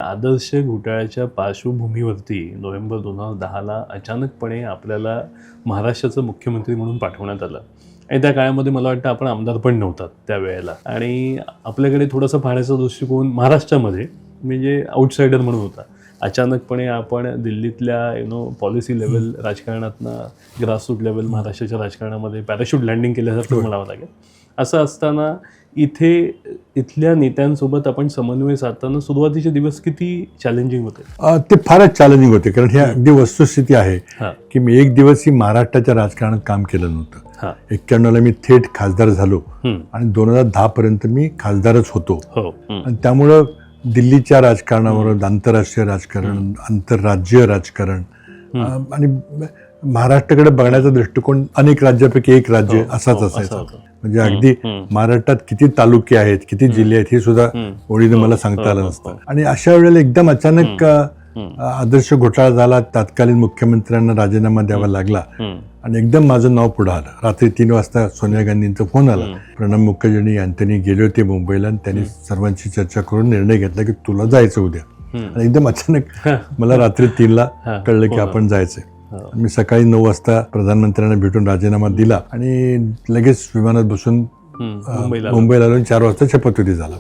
आदर्श घोटाळ्याच्या पार्श्वभूमीवरती नोव्हेंबर 2010ला अचानकपणे आपल्याला महाराष्ट्राचं मुख्यमंत्री म्हणून पाठवण्यात आलं. आणि त्या काळामध्ये मला वाटतं आपण आमदार पण नव्हतात त्यावेळेला, आणि आपल्याकडे थोडासा पाहण्याचा दृष्टिकोन महाराष्ट्रामध्ये म्हणजे आउटसायडर म्हणून होता. अचानकपणे आपण दिल्लीतल्या पॉलिसी लेवल राजकारणातनं ग्रासरूट लेवल महाराष्ट्राच्या राजकारणामध्ये पॅराशूट लँडिंग केल्यासारखं म्हणावं लागेल. असं असताना इथल्या नेत्यांसोबत आपण समन्वय साधताना सुरुवातीचे दिवस किती चॅलेंजिंग होते? ते फारच चॅलेंजिंग होते, कारण ही अगदी वस्तुस्थिती आहे की मी एक दिवसही महाराष्ट्राच्या राजकारणात काम केलं नव्हतं. 91ला मी थेट खासदार झालो आणि 2010 पर्यंत मी खासदारच होतो. आणि त्यामुळं दिल्लीच्या राजकारणावर आंतरराष्ट्रीय राजकारण, आंतरराज्यीय राजकारण आणि महाराष्ट्राकडे बघण्याचा दृष्टिकोन अनेक राज्यापैकी एक राज्य असाच असायचा. म्हणजे अगदी महाराष्ट्रात किती तालुके आहेत, किती जिल्हे आहेत हे सुद्धा ओळीने मला सांगता आलं नसतं. आणि अशा वेळेला एकदम अचानक आदर्श घोटाळा झाला, तत्कालीन मुख्यमंत्र्यांना राजीनामा द्यावा लागला आणि एकदम माझं नाव पुढे आलं. रात्री 3 वाजता सोनिया गांधींचा फोन आला. प्रणब मुखर्जी यांनी गेले होते मुंबईला आणि त्यांनी सर्वांची चर्चा करून निर्णय घेतला की तुला जायचं उद्या. आणि एकदम अचानक मला रात्री 3ला कळलं की आपण जायचंय. मी सकाळी 9 वाजता प्रधानमंत्र्यांना भेटून राजीनामा दिला आणि लगेच विमानात बसून मुंबईला आलो. 4 वाजता शपथविधी झाला.